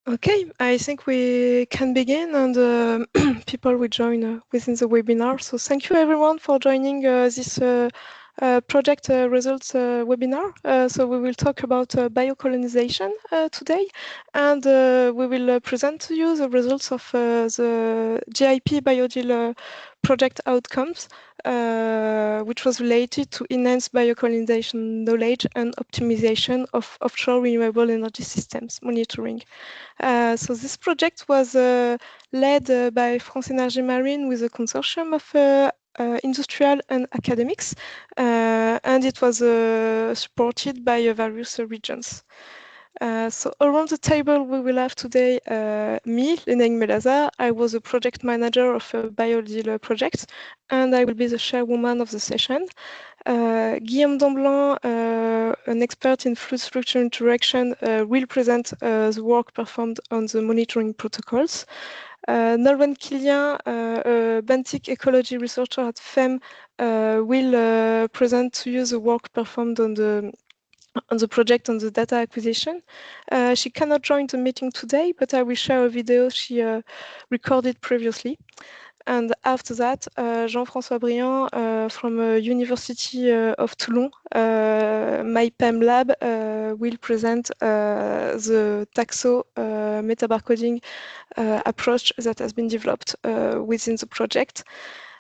Okay, I think we can begin, and people will join within the webinar. So thank you everyone for joining this project results webinar. So we will talk about biocolonization today, and we will present to you the results of the GIP BIODHYL project outcomes, which was related to enhanced biocolonization knowledge and optimization of offshore renewable energy systems monitoring. So this project was led by France Énergie Marine with a consortium of industrial and academics, and it was supported by various regions. So around the table we will have today me, Lénaïg Mellaza. I was a project manager of a BIODHYL project, and I will be the chairwoman of the session. Guillaume Damblanc, an expert in fluid structure interaction, will present the work performed on the monitoring protocols. Nolwenn Kilian, a benthic ecology researcher at FEM, will present to you the work performed on the project on the data acquisition. She cannot join the meeting today, but I will share a video she recorded previously. And after that, Jean-François Briand from University of Toulon, MyPEM lab, will present the taxo metabarcoding approach that has been developed within the project.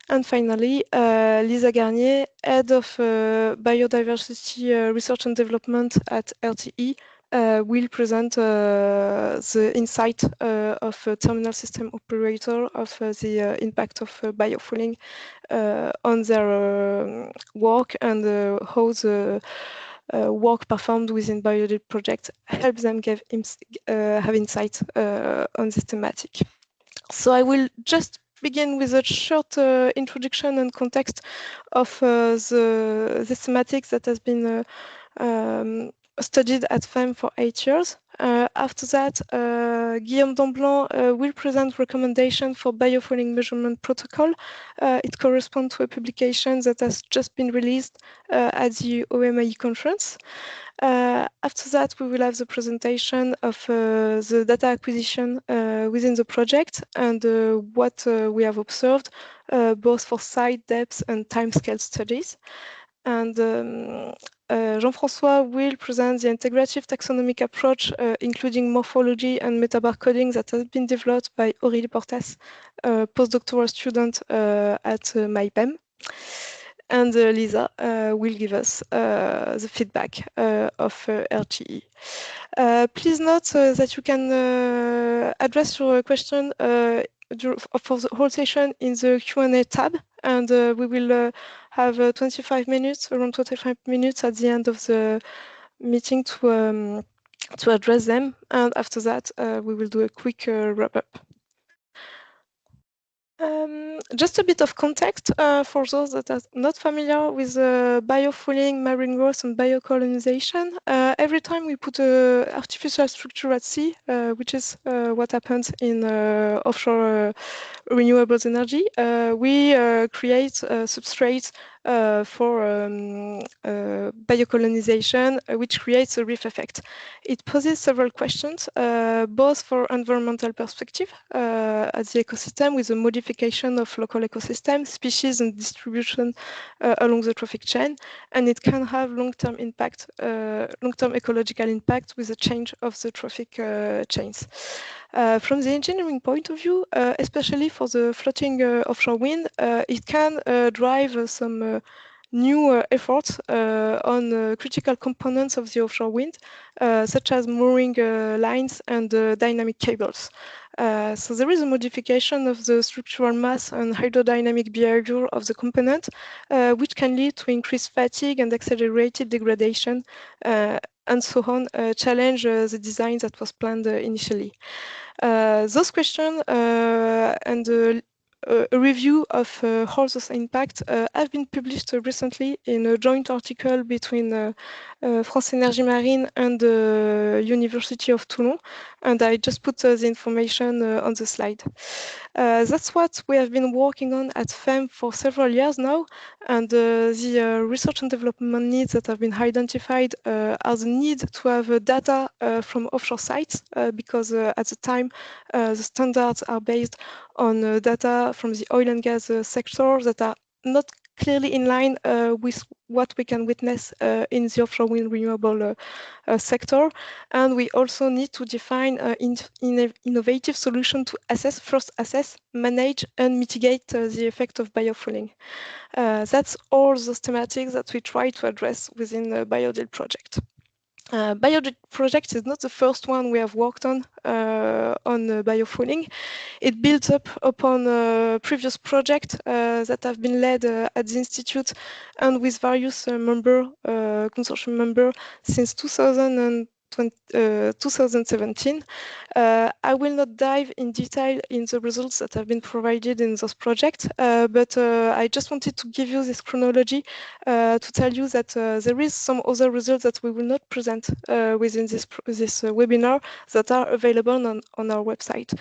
And finally, Lisa Garnier, head of biodiversity research and development at RTE, will present the insight of a terminal system operator of the impact of biofouling on their work, and how the work performed within BIODHYL project helps them have insight on this thematic. So I will just begin with a short introduction and context of this thematic that has been studied at FEM for 8 years. After that, Guillaume Damblanc will present recommendation for biofouling measurement protocol. It corresponds to a publication that has just been released at the OMAE conference. After that, we will have the presentation of the data acquisition within the project and what we have observed, both for site depth and timescale studies. And Jean-François will present the integrative taxonomic approach, including morphology and metabarcoding that has been developed by Aurélie Portas, a postdoctoral student at MyPEM. And Lisa will give us the feedback of RTE. Please note that you can address your question for the whole session in the Q&A tab, and we will have 25 minutes, around 25 minutes at the end of the meeting to address them, and after that we will do a quick wrap-up. Just a bit of context for those that are not familiar with biofouling, marine growth, and biocolonization. Every time we put an artificial structure at sea, which is what happens in offshore renewables energy, we create substrates for biocolonization, which creates a reef effect. It poses several questions, both for environmental perspective at the ecosystem with the modification of local ecosystem, species and distribution along the trophic chain, and it can have long-term impact, long-term ecological impact with the change of the trophic chains. From the engineering point of view, especially for the floating offshore wind, it can drive some new efforts on critical components of the offshore wind, such as mooring lines and dynamic cables. So there is a modification of the structural mass and hydrodynamic behavior of the component, which can lead to increased fatigue and accelerated degradation, and so on, challenge the design that was planned initially. Those questions and a review of all those impacts have been published recently in a joint article between France Énergie Marine and the University of Toulon, and I just put the information on the slide. That's what we have been working on at FEM for several years now, and the research and development needs that have been identified are the need to have data from offshore sites, because at the time the standards are based on data from the oil and gas sector that are not clearly in line with what we can witness in the offshore wind renewable sector. And we also need to define innovative solution to first assess, manage, and mitigate the effect of biofouling. That's all those thematics that we try to address within the BIODHYL project. BIODHYL project is not the first one we have worked on biofouling. It builds up upon previous projects that have been led at the Institute and with various consortium members since 2017. I will not dive in detail in the results that have been provided in those projects, but I just wanted to give you this chronology to tell you that there is some other results that we will not present within this webinar that are available on our website.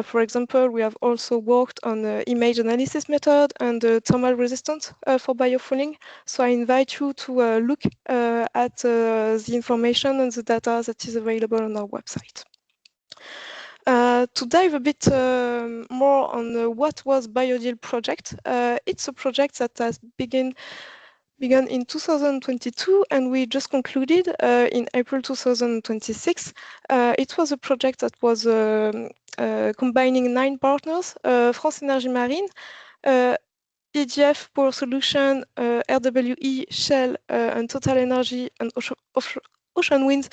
For example, we have also worked on the image analysis method and thermal resistance for biofouling. So I invite you to look at the information and the data that is available on our website. To dive a bit more on what was BIODHYL project, it's a project that has begun in 2022 and we just concluded in April 2026. It was a project that was combining 9 partners, France Énergie Marine, EDF Power Solution, RWE, Shell, and Total Energy, and Ocean Winds,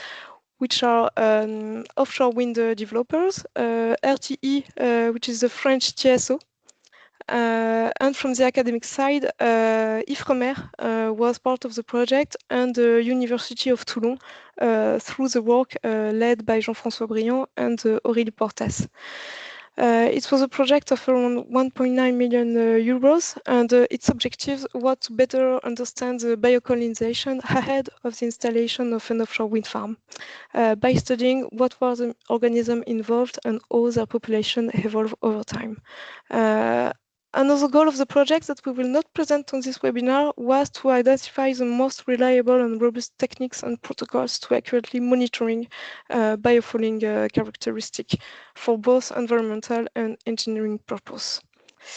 which are offshore wind developers, RTE, which is the French TSO, and from the academic side, Ifremer was part of the project, and the University of Toulon through the work led by Jean-François Briand and Aurélie Portas. It was a project of around 1.9 million euros, and its objectives were to better understand the biocolonisation ahead of the installation of an offshore wind farm by studying what were the organisms involved and how their population evolved over time. Another goal of the project that we will not present on this webinar was to identify the most reliable and robust techniques and protocols to accurately monitoring biofouling characteristics for both environmental and engineering purpose.